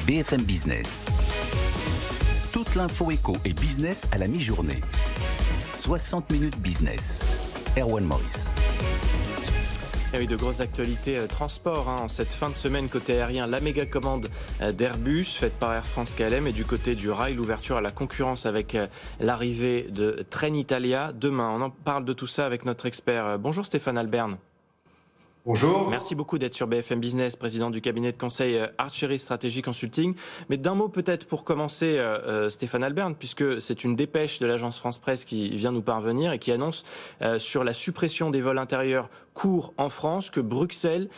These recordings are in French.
BFM Business. Toute l'info éco et business à la mi-journée. 60 minutes business. Erwan Maurice. Il y a eu de grosses actualités transport en cette fin de semaine côté aérien. La méga commande d'Airbus faite par Air France KLM et du côté du rail, l'ouverture à la concurrence avec l'arrivée de Trenitalia demain. On en parle de tout ça avec notre expert. Bonjour Stéphane Alberne. Bonjour. Merci beaucoup d'être sur BFM Business, président du cabinet de conseil Archery Strategy Consulting. Mais d'un mot peut-être pour commencer, Stéphane Alberne, puisque c'est une dépêche de l'agence France Presse qui vient nous parvenir et qui annonce sur la suppression des vols intérieurs courts en France que Bruxelles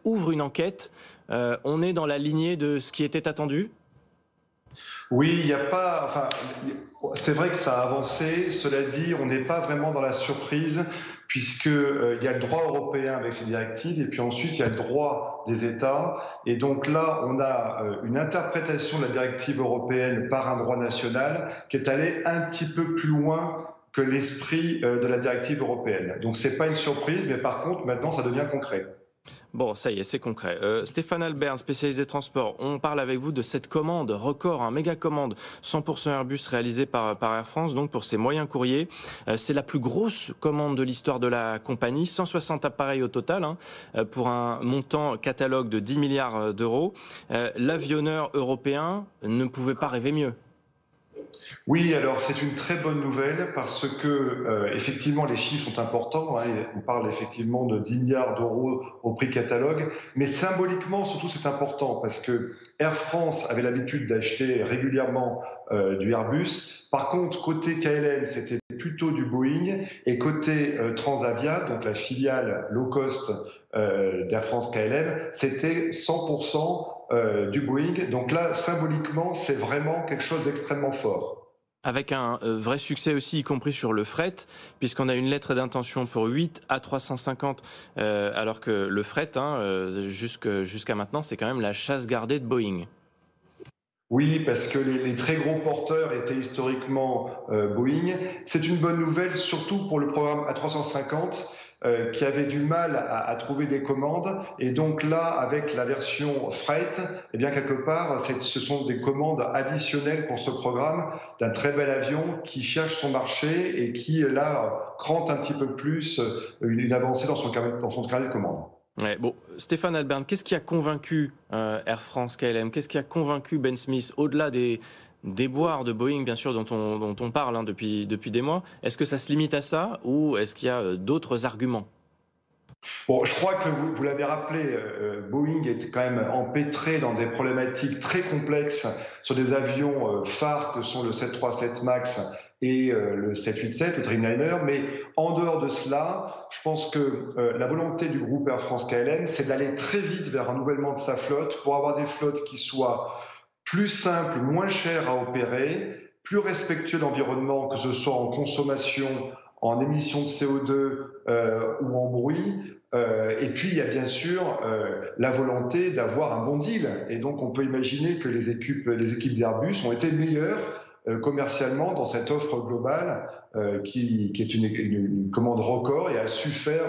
ouvre une enquête. On est dans la lignée de ce qui était attendu ? Oui, il n'y a pas. Enfin, c'est vrai que ça a avancé. Cela dit, on n'est pas vraiment dans la surprise, puisque il y a le droit européen avec ses directives, et puis ensuite il y a le droit des États. Et donc là, on a une interprétation de la directive européenne par un droit national qui est allé un petit peu plus loin que l'esprit de la directive européenne. Donc c'est pas une surprise, mais par contre maintenant ça devient concret. Bon, ça y est, c'est concret. Stéphane Alberne, spécialisé transport, on parle avec vous de cette commande record, un méga commande 100% Airbus réalisée par Air France, donc pour ses moyens courriers. C'est la plus grosse commande de l'histoire de la compagnie, 160 appareils au total, pour un montant catalogue de 10 milliards d'euros. L'avionneur européen ne pouvait pas rêver mieux. Oui, alors c'est une très bonne nouvelle parce que effectivement les chiffres sont importants. On parle effectivement de 10 milliards d'euros au prix catalogue, mais symboliquement surtout c'est important parce que Air France avait l'habitude d'acheter régulièrement du Airbus. Par contre, côté KLM, c'était plutôt du Boeing, et côté Transavia, donc la filiale low cost d'Air France KLM, c'était 100% du Boeing. Donc là, symboliquement, c'est vraiment quelque chose d'extrêmement fort. Avec un vrai succès aussi, y compris sur le fret, puisqu'on a une lettre d'intention pour 8 à 350, alors que le fret, jusqu'à maintenant, c'est quand même la chasse gardée de Boeing. Oui, parce que les très gros porteurs étaient historiquement Boeing. C'est une bonne nouvelle, surtout pour le programme A350, qui avait du mal à trouver des commandes. Et donc là, avec la version freight, eh bien quelque part, ce sont des commandes additionnelles pour ce programme d'un très bel avion qui cherche son marché et qui, là, crante un petit peu plus une avancée dans son carnet de commandes. Ouais, bon, Stéphane Alberne, qu'est-ce qui a convaincu Air France KLM? Qu'est-ce qui a convaincu Ben Smith, au-delà des déboires de Boeing, bien sûr, dont on parle depuis des mois? Est-ce que ça se limite à ça ou est-ce qu'il y a d'autres arguments? Bon, je crois que vous l'avez rappelé, Boeing est quand même empêtré dans des problématiques très complexes sur des avions phares que sont le 737 MAX et le 787, le Dreamliner. Mais en dehors de cela, je pense que la volonté du groupe Air France KLM, c'est d'aller très vite vers un renouvellement de sa flotte pour avoir des flottes qui soient plus simples, moins chères à opérer, plus respectueux de l'environnement, que ce soit en consommation, en émissions de CO2 ou en bruit. Et puis, il y a bien sûr la volonté d'avoir un bon deal. Et donc, on peut imaginer que les équipes d'Airbus ont été meilleures commercialement dans cette offre globale qui est une commande record et a su faire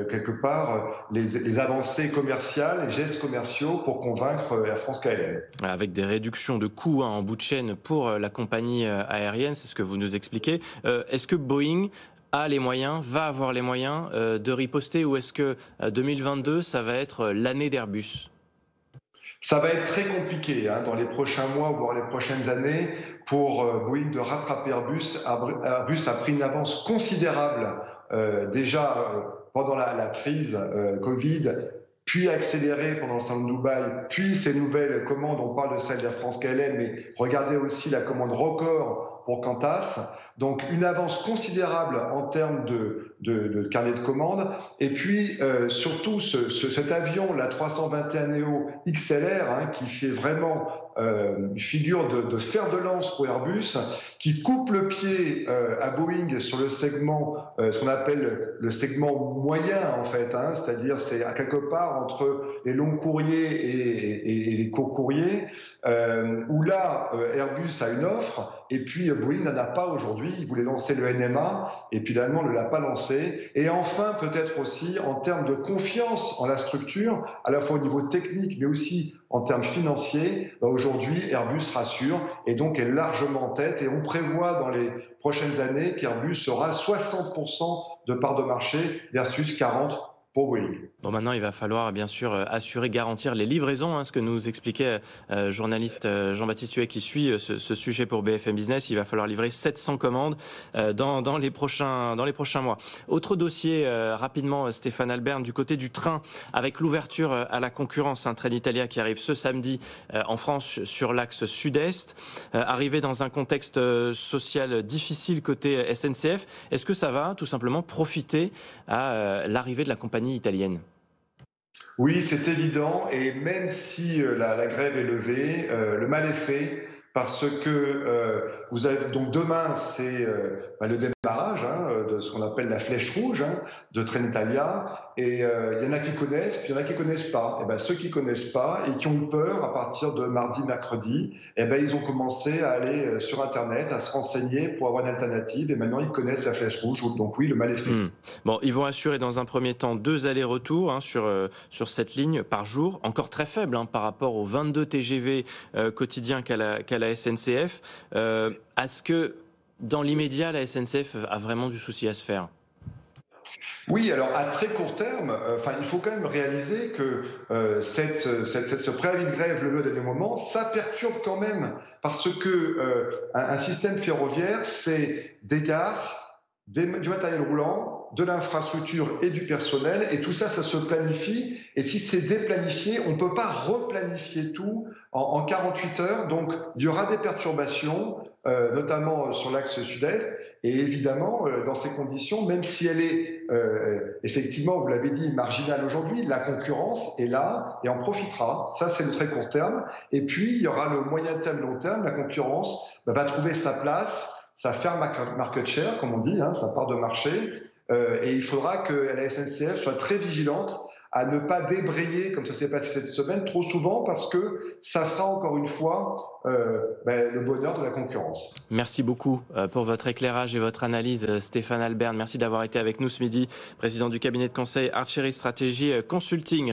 quelque part les avancées commerciales, les gestes commerciaux pour convaincre Air France KLM. Avec des réductions de coûts en bout de chaîne pour la compagnie aérienne, c'est ce que vous nous expliquez. Est-ce que Boeing a les moyens, va avoir les moyens de riposter, ou est-ce que 2022, ça va être l'année d'Airbus ? Ça va être très compliqué dans les prochains mois, voire les prochaines années, pour Boeing de rattraper Airbus. Airbus a pris une avance considérable déjà pendant la crise Covid, puis accéléré pendant le salon de Dubaï, puis ces nouvelles commandes, on parle de celle d'Air France KLM, mais regardez aussi la commande record pour Qantas. Donc une avance considérable en termes de carnet de commandes. Et puis surtout cet avion, la 321neo XLR, qui fait vraiment figure de fer de lance pour Airbus, qui coupe le pied à Boeing sur le segment, ce qu'on appelle le segment moyen en fait, c'est-à-dire c'est à quelque part entre les longs courriers et les courts courriers, où là Airbus a une offre et puis Boeing n'en a pas aujourd'hui. Il voulait lancer le NMA et puis finalement ne l'a pas lancé. Français. Et enfin, peut-être aussi en termes de confiance en la structure, à la fois au niveau technique, mais aussi en termes financiers, aujourd'hui, Airbus rassure et donc est largement en tête. Et on prévoit dans les prochaines années qu'Airbus sera 60% de part de marché versus 40% pour Boeing. Bon, maintenant, il va falloir bien sûr assurer, garantir les livraisons, ce que nous expliquait journaliste Jean-Baptiste Huet qui suit ce sujet pour BFM Business. Il va falloir livrer 700 commandes dans les prochains mois. Autre dossier, rapidement, Stéphane Albert, du côté du train, avec l'ouverture à la concurrence, un Trenitalia qui arrive ce samedi en France sur l'axe sud-est, arrivé dans un contexte social difficile côté SNCF. Est-ce que ça va tout simplement profiter à l'arrivée de la compagnie italienne? Oui, c'est évident, et même si la grève est levée, le mal est fait parce que vous avez donc demain, c'est le démarrage de ce qu'on appelle la flèche rouge de Trenitalia, et il y en a qui connaissent, puis il y en a qui connaissent pas. Et ben, ceux qui connaissent pas et qui ont eu peur à partir de mardi, mercredi, et ben ils ont commencé à aller sur Internet, à se renseigner pour avoir une alternative, et maintenant ils connaissent la flèche rouge. Donc oui, le mal est fait. Bon, ils vont assurer dans un premier temps 2 allers-retours sur cette ligne par jour, encore très faible par rapport aux 22 TGV quotidiens qu'a la SNCF. Est-ce que dans l'immédiat, la SNCF a vraiment du souci à se faire? Oui, alors à très court terme, il faut quand même réaliser que ce préavis de grève levé au dernier moment, ça perturbe quand même, parce que un système ferroviaire, c'est des gares, du matériel roulant, de l'infrastructure et du personnel, et tout ça, ça se planifie, et si c'est déplanifié, on ne peut pas replanifier tout en 48 heures, donc il y aura des perturbations, notamment sur l'axe sud-est, et évidemment, dans ces conditions, même si elle est effectivement, vous l'avez dit, marginale aujourd'hui, la concurrence est là et en profitera. Ça, c'est le très court terme. Et puis, il y aura le moyen terme, long terme. La concurrence va trouver sa place, sa fair market share, comme on dit, sa part de marché. Et il faudra que la SNCF soit très vigilante à ne pas débrayer, comme ça s'est passé cette semaine, trop souvent, parce que ça fera encore une fois le bonheur de la concurrence. Merci beaucoup pour votre éclairage et votre analyse, Stéphane Albert. Merci d'avoir été avec nous ce midi, président du cabinet de conseil Archery Strategy Consulting.